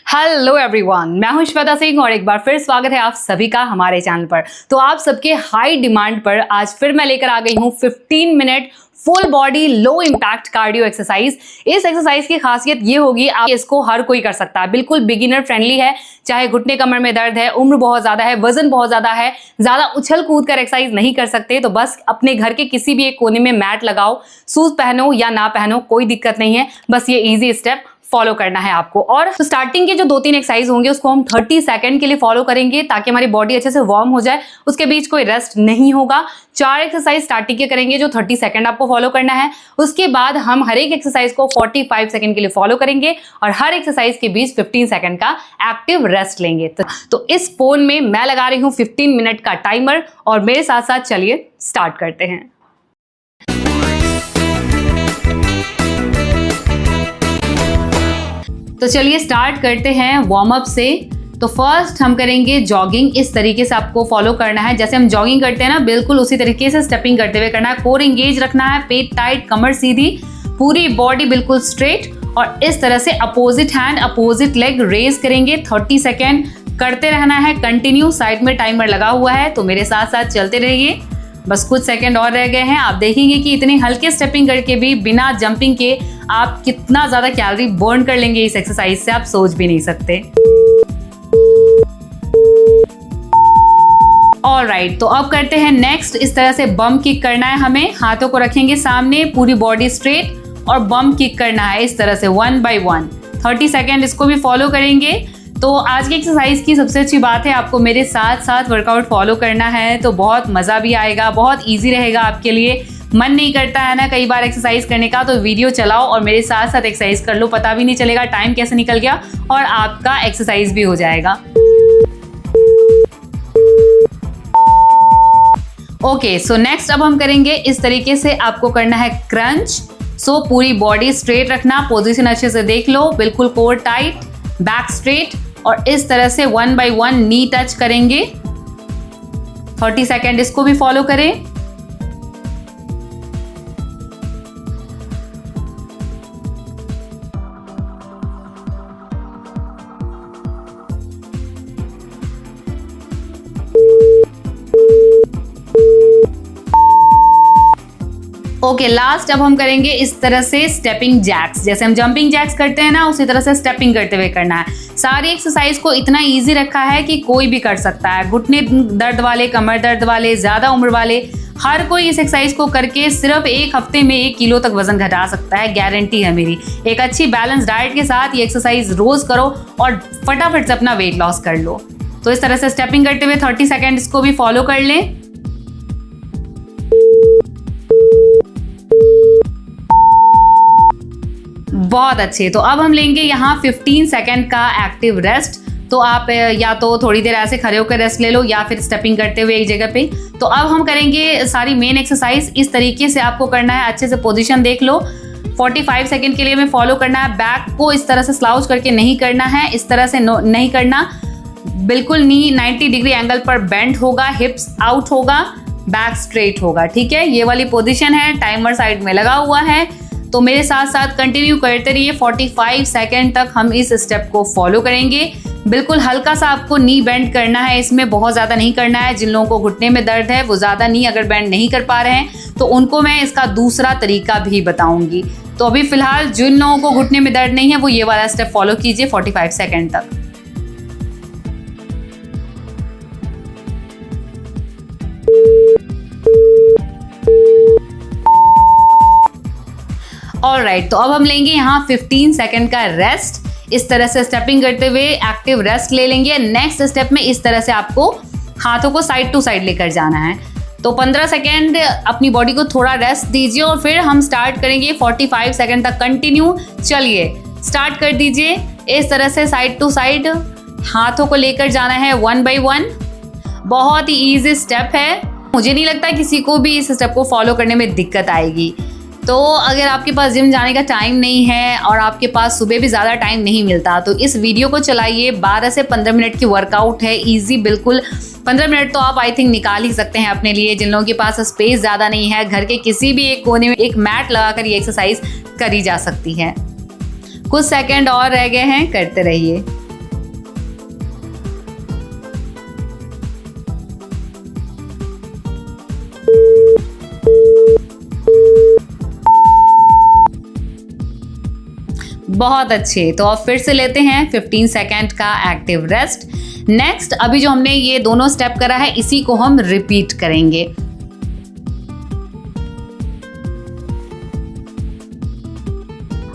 Hello everyone, मैं हूं श्वेता सिंह और एक बार फिर स्वागत है आप सभी का हमारे चैनल पर। तो आप सबके हाई डिमांड पर आज फिर मैं लेकर आ गई हूं 15 minute full body low impact cardio exercise. इस एक्सरसाइज की खासियत ये होगी, आप इसको हर कोई कर सकता है, बिल्कुल बिगिनर फ्रेंडली है। चाहे घुटने कमर में दर्द है, उम्र बहुत ज्यादा है, वजन बहुत ज्यादा है, ज्यादा उछल कूद कर एक्सरसाइज नहीं कर सकते, तो बस अपने घर के किसी भी एक कोने में मैट लगाओ, शूज पहनो या ना पहनो, कोई दिक्कत नहीं है। बस ये इजी स्टेप फॉलो करना है आपको। और तो स्टार्टिंग के जो 2-3 एक्सरसाइज होंगे उसको हम 30 सेकंड के लिए फॉलो करेंगे ताकि हमारी बॉडी अच्छे से वार्म हो जाए। उसके बीच कोई रेस्ट नहीं होगा। 4 एक्सरसाइज स्टार्टिंग के करेंगे जो 30 सेकंड आपको फॉलो करना है। उसके बाद हम हर एक एक्सरसाइज को 45 सेकंड के लिए फॉलो करेंगे और हर एक्सरसाइज के बीच 15 सेकंड का एक्टिव रेस्ट लेंगे। तो इस फोन में मैं लगा रही हूँ 15 मिनट का टाइमर और मेरे साथ साथ चलिए स्टार्ट करते हैं। तो चलिए स्टार्ट करते हैं वार्म अप से। तो फर्स्ट हम करेंगे जॉगिंग। इस तरीके से आपको फॉलो करना है, जैसे हम जॉगिंग करते हैं ना, बिल्कुल उसी तरीके से स्टेपिंग करते हुए करना है। कोर एंगेज रखना है, पेट टाइट, कमर सीधी, पूरी बॉडी बिल्कुल स्ट्रेट और इस तरह से opposite hand opposite leg raise करेंगे। 30 सेकेंड करते रहना है कंटिन्यू। साइड में टाइमर लगा हुआ है तो मेरे साथ साथ चलते रहिए। बस कुछ सेकंड और रह गए हैं। आप देखेंगे कि इतने हल्के स्टेपिंग करके भी बिना जंपिंग के आप कितना ज्यादा कैलोरी बर्न कर लेंगे इस एक्सरसाइज से, आप सोच भी नहीं सकते। ऑलराइट, तो अब करते हैं नेक्स्ट। इस तरह से बम किक करना है हमें। हाथों को रखेंगे सामने, पूरी बॉडी स्ट्रेट और बम किक करना है इस तरह से 1 by 1। 30 सेकेंड इसको भी फॉलो करेंगे। तो आज की एक्सरसाइज की सबसे अच्छी बात है आपको मेरे साथ साथ वर्कआउट फॉलो करना है, तो बहुत मज़ा भी आएगा, बहुत इजी रहेगा आपके लिए। मन नहीं करता है ना कई बार एक्सरसाइज करने का, तो वीडियो चलाओ और मेरे साथ साथ एक्सरसाइज कर लो, पता भी नहीं चलेगा टाइम कैसे निकल गया और आपका एक्सरसाइज भी हो जाएगा। ओके, सो नेक्स्ट अब हम करेंगे इस तरीके से। आपको करना है क्रंच। सो पूरी बॉडी स्ट्रेट रखना, पोजीशन अच्छे से देख लो, बिल्कुल कोर टाइट, बैक स्ट्रेट और इस तरह से 1 by 1 नी टच करेंगे। 30 सेकेंड इसको भी फॉलो करें। ओके, लास्ट अब हम करेंगे इस तरह से स्टेपिंग जैक्स। जैसे हम जंपिंग जैक्स करते हैं ना, उसी तरह से स्टेपिंग करते हुए करना है। सारी एक्सरसाइज को इतना इजी रखा है कि कोई भी कर सकता है। घुटने दर्द वाले, कमर दर्द वाले, ज्यादा उम्र वाले, हर कोई इस एक्सरसाइज को करके सिर्फ 1 हफ्ते में 1 किलो तक वजन घटा सकता है, गारंटी है मेरी। एक अच्छी बैलेंस डाइट के साथ ये एक्सरसाइज रोज करो और फटाफट से अपना वेट लॉस कर लो। तो इस तरह से स्टेपिंग करते हुए 30 सेकेंड इसको भी फॉलो कर लें। बहुत अच्छे। तो अब हम लेंगे यहाँ 15 सेकेंड का एक्टिव रेस्ट। तो आप या तो थोड़ी देर ऐसे खड़े होकर रेस्ट ले लो या फिर स्टेपिंग करते हुए एक जगह पे। तो अब हम करेंगे सारी मेन एक्सरसाइज। इस तरीके से आपको करना है, अच्छे से पोजीशन देख लो। 45 सेकेंड के लिए हमें फॉलो करना है। बैक को इस तरह से स्लाउच करके नहीं करना है, इस तरह से नहीं करना। बिल्कुल नी 90 डिग्री एंगल पर बेंड होगा, हिप्स आउट होगा, बैक स्ट्रेट होगा। ठीक है, ये वाली पोजिशन है। टाइमर साइड में लगा हुआ है तो मेरे साथ साथ कंटिन्यू करते रहिए। 45 सेकेंड तक हम इस स्टेप को फॉलो करेंगे। बिल्कुल हल्का सा आपको नी बेंड करना है, इसमें बहुत ज़्यादा नहीं करना है। जिन लोगों को घुटने में दर्द है वो ज़्यादा नी अगर बेंड नहीं कर पा रहे हैं तो उनको मैं इसका दूसरा तरीका भी बताऊंगी। तो अभी फिलहाल जिन लोगों को घुटने में दर्द नहीं है वो ये वाला स्टेप फॉलो कीजिए 45 सेकेंड तक। ऑलराइट, तो अब हम लेंगे यहाँ 15 सेकेंड का रेस्ट। इस तरह से स्टेपिंग करते हुए एक्टिव रेस्ट ले लेंगे। नेक्स्ट स्टेप में इस तरह से आपको हाथों को साइड टू साइड लेकर जाना है। तो 15 सेकेंड अपनी बॉडी को थोड़ा रेस्ट दीजिए और फिर हम स्टार्ट करेंगे 45 सेकेंड तक कंटिन्यू। चलिए स्टार्ट कर दीजिए। इस तरह से साइड टू साइड हाथों को लेकर जाना है 1 by 1। बहुत ही ईजी स्टेप है। मुझे नहीं लगता किसी को भी इस स्टेप को फॉलो करने में दिक्कत आएगी। तो अगर आपके पास जिम जाने का टाइम नहीं है और आपके पास सुबह भी ज़्यादा टाइम नहीं मिलता तो इस वीडियो को चलाइए। 12 से 15 मिनट की वर्कआउट है, इजी बिल्कुल। 15 मिनट तो आप आई थिंक निकाल ही सकते हैं अपने लिए। जिन लोगों के पास स्पेस ज़्यादा नहीं है, घर के किसी भी एक कोने में एक मैट लगाकर ये एक्सरसाइज करी जा सकती है। कुछ सेकंड और रह गए हैं, करते रहिए। बहुत अच्छे। तो अब फिर से लेते हैं 15 सेकेंड का एक्टिव रेस्ट। नेक्स्ट अभी जो हमने ये दोनों स्टेप करा है इसी को हम रिपीट करेंगे।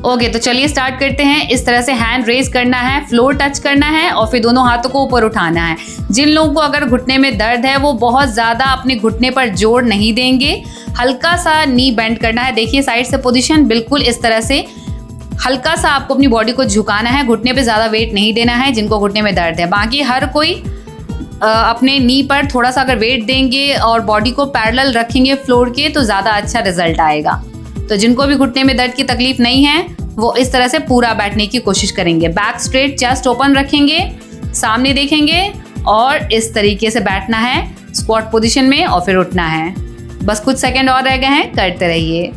ओके, तो चलिए स्टार्ट करते हैं। इस तरह से हैंड रेज करना है, फ्लोर टच करना है और फिर दोनों हाथों को ऊपर उठाना है। जिन लोगों को अगर घुटने में दर्द है वो बहुत ज़्यादा अपने घुटने पर जोर नहीं देंगे, हल्का सा नी बेंड करना है। देखिए साइड से पोजीशन बिल्कुल इस तरह से हल्का सा आपको अपनी बॉडी को झुकाना है, घुटने पे ज़्यादा वेट नहीं देना है जिनको घुटने में दर्द है। बाकी हर कोई अपने नी पर थोड़ा सा अगर वेट देंगे और बॉडी को पैरेलल रखेंगे फ्लोर के तो ज़्यादा अच्छा रिजल्ट आएगा। तो जिनको भी घुटने में दर्द की तकलीफ नहीं है वो इस तरह से पूरा बैठने की कोशिश करेंगे। बैक स्ट्रेट, चेस्ट ओपन रखेंगे, सामने देखेंगे और इस तरीके से बैठना है स्क्वाट पोजीशन में और फिर उठना है। बस कुछ सेकंड और रह गए हैं, करते रहिए।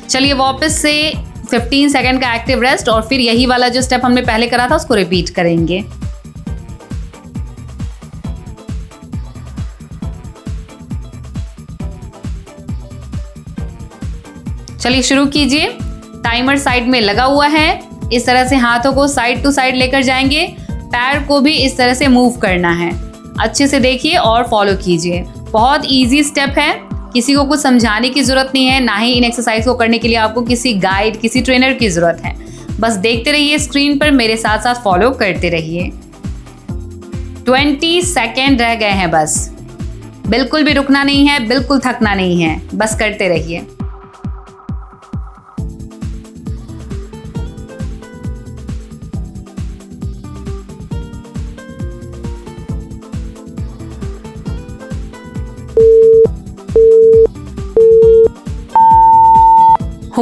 चलिए वापस से 15 सेकंड का एक्टिव रेस्ट और फिर यही वाला जो स्टेप हमने पहले करा था उसको रिपीट करेंगे। चलिए शुरू कीजिए। टाइमर साइड में लगा हुआ है। इस तरह से हाथों को साइड टू साइड लेकर जाएंगे, पैर को भी इस तरह से मूव करना है। अच्छे से देखिए और फॉलो कीजिए। बहुत इजी स्टेप है, किसी को कुछ समझाने की जरूरत नहीं है, ना ही इन एक्सरसाइज को करने के लिए आपको किसी गाइड, किसी ट्रेनर की जरूरत है। बस देखते रहिए स्क्रीन पर, मेरे साथ साथ फॉलो करते रहिए। 20 सेकेंड रह गए हैं बस। बिल्कुल भी रुकना नहीं है, बिल्कुल थकना नहीं है, बस करते रहिए।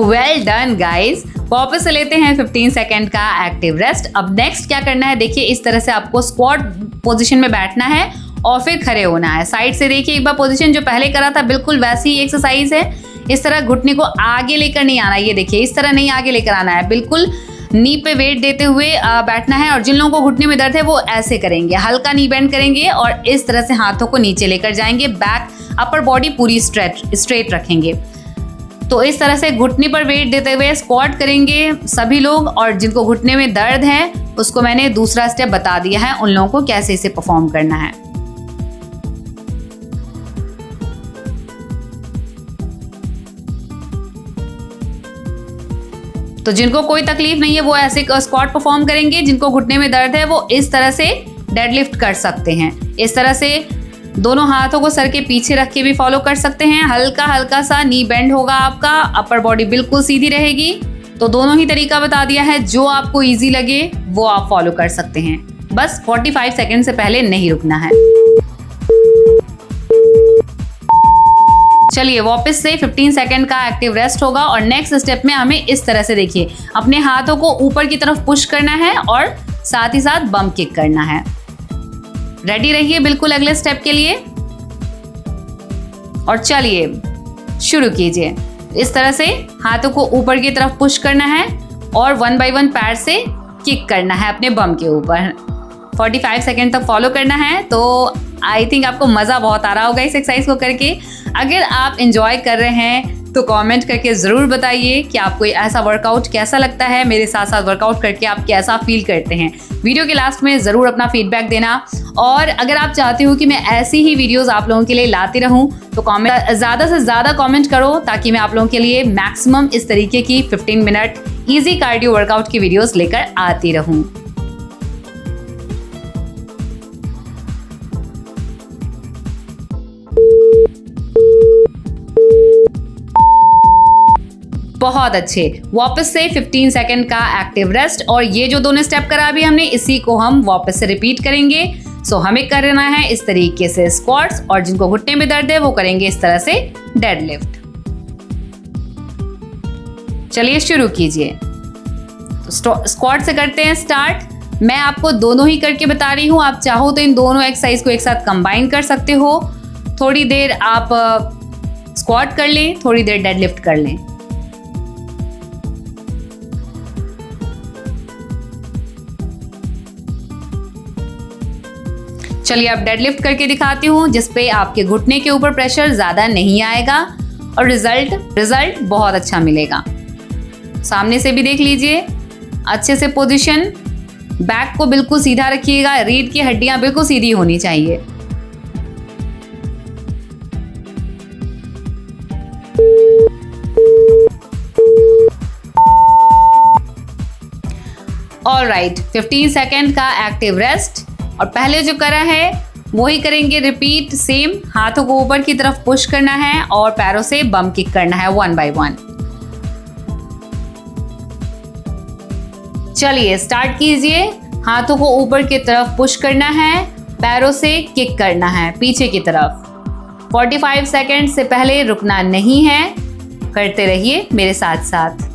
Well done guys. वापस से लेते हैं 15 सेकेंड का एक्टिव रेस्ट। अब नेक्स्ट क्या करना है, देखिए इस तरह से आपको स्क्वाट पोजीशन में बैठना है और फिर खड़े होना है। साइड से देखिए एक बार पोजीशन जो पहले करा था बिल्कुल वैसी ही एक्सरसाइज है। इस तरह घुटने को आगे लेकर नहीं आना, ये देखिए इस तरह नहीं आगे लेकर आना है, बिल्कुल नी पे वेट देते हुए बैठना है। और जिन लोगों को घुटने में दर्द है वो ऐसे करेंगे, हल्का नी बेंड करेंगे और इस तरह से हाथों को नीचे लेकर जाएंगे। बैक अपर बॉडी पूरी स्ट्रेट रखेंगे। तो इस तरह से घुटने पर वेट देते हुए स्क्वाट करेंगे सभी लोग। और जिनको घुटने में दर्द है उसको मैंने दूसरा स्टेप बता दिया है, उन लोगों को कैसे इसे परफॉर्म करना है। तो जिनको कोई तकलीफ नहीं है वो ऐसे स्क्वाट परफॉर्म करेंगे। जिनको घुटने में दर्द है वो इस तरह से डेडलिफ्ट कर सकते हैं। इस तरह से दोनों हाथों को सर के पीछे रख के भी फॉलो कर सकते हैं। हल्का हल्का सा नी बेंड होगा आपका, अपर बॉडी बिल्कुल सीधी रहेगी। तो दोनों ही तरीका बता दिया है, जो आपको इजी लगे वो आप फॉलो कर सकते हैं। बस 45 सेकंड से पहले नहीं रुकना है। चलिए वापस से 15 सेकंड का एक्टिव रेस्ट होगा और नेक्स्ट स्टेप में हमें इस तरह से देखिए अपने हाथों को ऊपर की तरफ पुश करना है और साथ ही साथ बम किक करना है। रेडी रहिए बिल्कुल अगले स्टेप के लिए और चलिए शुरू कीजिए। इस तरह से हाथों को ऊपर की तरफ पुश करना है और 1 बाय 1 पैर से किक करना है अपने बम के ऊपर। 45 सेकंड तक फॉलो करना है। तो आई थिंक आपको मज़ा बहुत आ रहा होगा इस एक्सरसाइज को करके। अगर आप इंजॉय कर रहे हैं तो कमेंट करके ज़रूर बताइए कि आपको ऐसा वर्कआउट कैसा लगता है, मेरे साथ साथ वर्कआउट करके आप कैसा फील करते हैं। वीडियो के लास्ट में ज़रूर अपना फीडबैक देना। और अगर आप चाहते हो कि मैं ऐसी ही वीडियोस आप लोगों के लिए लाती रहूं तो कमेंट ज़्यादा से ज़्यादा कमेंट करो, ताकि मैं आप लोगों के लिए मैक्सिमम इस तरीके की 15 मिनट ईजी कार्डियो वर्कआउट की वीडियोस लेकर आती रहूं। बहुत अच्छे। वापस से 15 सेकंड का एक्टिव रेस्ट और ये जो दोनों स्टेप करा अभी हमने, इसी को हम वापस से रिपीट करेंगे। सो हमें करना है इस तरीके से स्क्वाट्स और जिनको घुटने में दर्द है वो करेंगे इस तरह से डेडलिफ्ट। चलिए शुरू कीजिए। स्क्वाट से करते हैं स्टार्ट। मैं आपको दोनों ही करके बता रही हूँ, आप चाहो तो इन दोनों एक्सरसाइज को एक साथ कंबाइन कर सकते हो। थोड़ी देर आप स्क्वाट कर लें, थोड़ी देर डेडलिफ्ट कर लें। चलिए अब डेडलिफ्ट करके दिखाती हूँ, जिसपे आपके घुटने के ऊपर प्रेशर ज़्यादा नहीं आएगा और रिजल्ट बहुत अच्छा मिलेगा। सामने से भी देख लीजिए, अच्छे से पोजीशन, बैक को बिल्कुल सीधा रखिएगा, रीढ़ की हड्डियां बिल्कुल सीधी होनी चाहिए। ऑलराइट, 15 सेकेंड का एक्टिव रेस्ट, और पहले जो करा है वही करेंगे रिपीट सेम। हाथों को ऊपर की तरफ पुश करना है और पैरों से बम किक करना है 1 बाय 1। चलिए स्टार्ट कीजिए। हाथों को ऊपर की तरफ पुश करना है, पैरों से किक करना है पीछे की तरफ। 45 सेकेंड से पहले रुकना नहीं है, करते रहिए मेरे साथ साथ।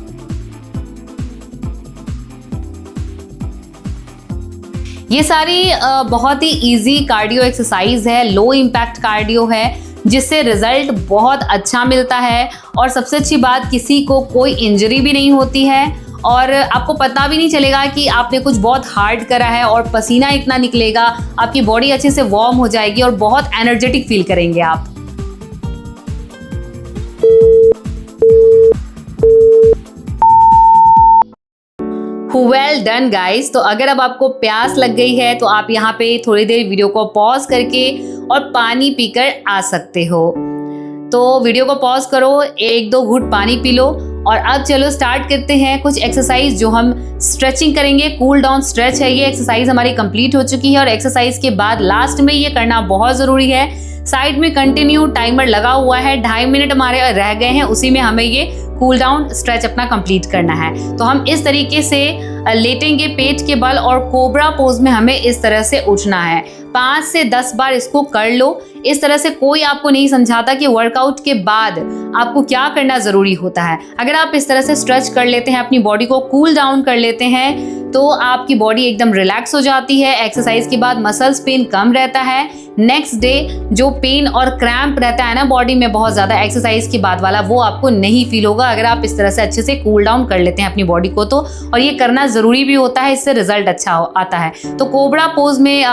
ये सारी बहुत ही इजी कार्डियो एक्सरसाइज है, लो इम्पैक्ट कार्डियो है, जिससे रिजल्ट बहुत अच्छा मिलता है। और सबसे अच्छी बात, किसी को कोई इंजरी भी नहीं होती है और आपको पता भी नहीं चलेगा कि आपने कुछ बहुत हार्ड करा है, और पसीना इतना निकलेगा, आपकी बॉडी अच्छे से वार्म हो जाएगी और बहुत एनर्जेटिक फील करेंगे आप। Well done guys. तो अगर अब आपको प्यास लग गई है तो आप यहाँ पे थोड़ी देर वीडियो को पॉज करके और पानी पीकर आ सकते हो। तो वीडियो को पॉज करो, 1-2 घूंट पानी पी लो, और अब चलो स्टार्ट करते हैं कुछ एक्सरसाइज जो हम स्ट्रेचिंग करेंगे। कूल डाउन स्ट्रेच है, ये एक्सरसाइज हमारी कंप्लीट हो चुकी है और एक्सरसाइज के बाद लास्ट में ये करना बहुत जरूरी है। साइड में कंटिन्यू टाइमर लगा हुआ है, 2.5 मिनट हमारे रह गए हैं, उसी में हमें ये कूल डाउन स्ट्रेच अपना कंप्लीट करना है। तो हम इस तरीके से लेटेंगे पेट के बल, और कोबरा पोज में हमें इस तरह से उठना है। 5 से 10 बार इसको कर लो। इस तरह से कोई आपको नहीं समझाता कि वर्कआउट के बाद आपको क्या करना जरूरी होता है। अगर आप इस तरह से स्ट्रेच कर लेते हैं, अपनी बॉडी को कूल डाउन कर लेते हैं, तो आपकी बॉडी एकदम रिलैक्स हो जाती है। एक्सरसाइज के बाद मसल्स पेन कम रहता है। नेक्स्ट डे जो पेन और क्रैम्प रहता है ना बॉडी में बहुत ज्यादा एक्सरसाइज के बाद वाला, वो आपको नहीं फील होगा अगर आप इस तरह से अच्छे से कूल डाउन कर लेते हैं अपनी बॉडी को तो। और ये करना जरूरी भी होता है, इससे रिजल्ट अच्छा आता है। तो कोबरा पोज में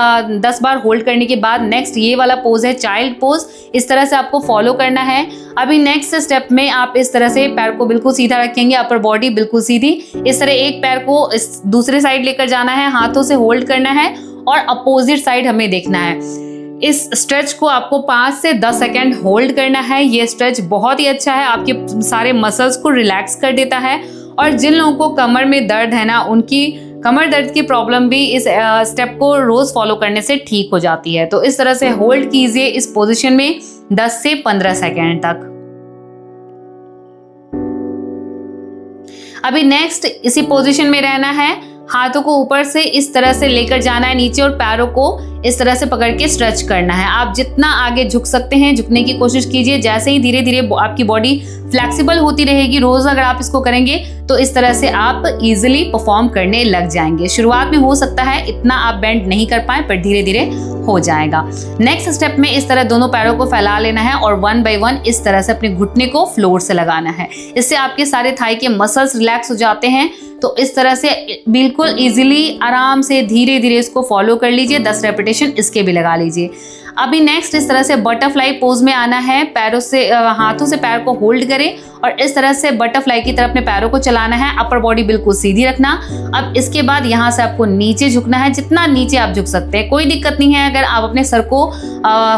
10 बार होल्ड करने के बाद नेक्स्ट ये वाला पोज है चाइल्ड पोज, इस तरह से आपको फॉलो करना है। अभी नेक्स्ट स्टेप में आप इस तरह से पैर को बिल्कुल सीधा रखेंगे, अपर बॉडी बिल्कुल सीधी, इस तरह एक पैर को इस दूसरे साइड लेकर जाना है, हाथों से होल्ड करना है और अपोजिट साइड हमें देखना है। इस स्ट्रेच को आपको 5 से 10 सेकेंड होल्ड करना है। ये स्ट्रेच बहुत ही अच्छा है, आपके सारे मसल्स को रिलैक्स कर देता है। और जिन लोगों को कमर में दर्द है ना, उनकी कमर दर्द की प्रॉब्लम भी इस स्टेप को रोज फॉलो करने से ठीक हो जाती है। तो इस तरह से होल्ड कीजिए इस पोजीशन में 10 से 15 सेकेंड तक। अभी नेक्स्ट इसी पोजीशन में रहना है, हाथों को ऊपर से इस तरह से लेकर जाना है नीचे और पैरों को इस तरह से पकड़ के स्ट्रेच करना है। आप जितना आगे झुक सकते हैं झुकने की कोशिश कीजिए। जैसे ही धीरे धीरे आपकी बॉडी फ्लेक्सिबल होती रहेगी, रोज अगर आप इसको करेंगे तो इस तरह से आप इजीली परफॉर्म करने लग जाएंगे। शुरुआत में हो सकता है इतना आप बेंड नहीं कर पाए, पर धीरे धीरे हो जाएगा। नेक्स्ट स्टेप में इस तरह दोनों पैरों को फैला लेना है और 1 बाय 1 इस तरह से अपने घुटने को फ्लोर से लगाना है। इससे आपके सारे थाई के मसल्स रिलैक्स हो जाते हैं। तो इस तरह से बिल्कुल इजीली आराम से धीरे धीरे इसको फॉलो कर लीजिए। 10 रेपिटेशन इसके भी लगा लीजिए। अभी नेक्स्ट इस तरह से बटरफ्लाई पोज में आना है। पैरों से हाथों से पैर को होल्ड करें और इस तरह से बटरफ्लाई की तरफ अपने पैरों को चलाना है। अपर बॉडी बिल्कुल सीधी रखना। अब इसके बाद यहाँ से आपको नीचे झुकना है, जितना नीचे आप झुक सकते हैं। कोई दिक्कत नहीं है अगर आप अपने सर को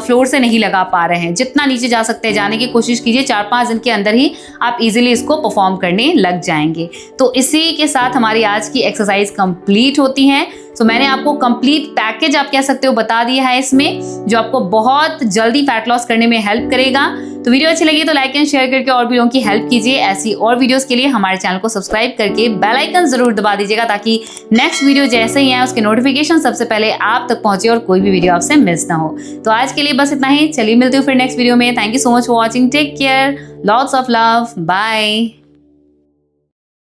फ्लोर से नहीं लगा पा रहे हैं। जितना नीचे जा सकते हैं जाने की कोशिश कीजिए। 4-5 दिन के अंदर ही आप इजीली इसको परफॉर्म करने लग जाएंगे। तो इसी के साथ हमारी आज की एक्सरसाइज कंप्लीट होती है। तो मैंने आपको कंप्लीट पैकेज आप कह सकते हो बता दिया है इसमें, जो आपको बहुत जल्दी फैट लॉस करने में हेल्प करेगा। तो वीडियो अच्छी लगी तो लाइक एंड शेयर करके और भी लोगों की हेल्प कीजिए। ऐसी और वीडियोस के लिए हमारे चैनल को सब्सक्राइब करके बेल आइकन जरूर दबा दीजिएगा, ताकि नेक्स्ट वीडियो जैसे ही आए उसके नोटिफिकेशन सबसे पहले आप तक पहुंचे और कोई भी वीडियो आपसे मिस ना हो। तो आज के लिए बस इतना ही। चलिए मिलते हो फिर नेक्स्ट वीडियो में। Thank you so much for watching. Take care, lots of love, bye.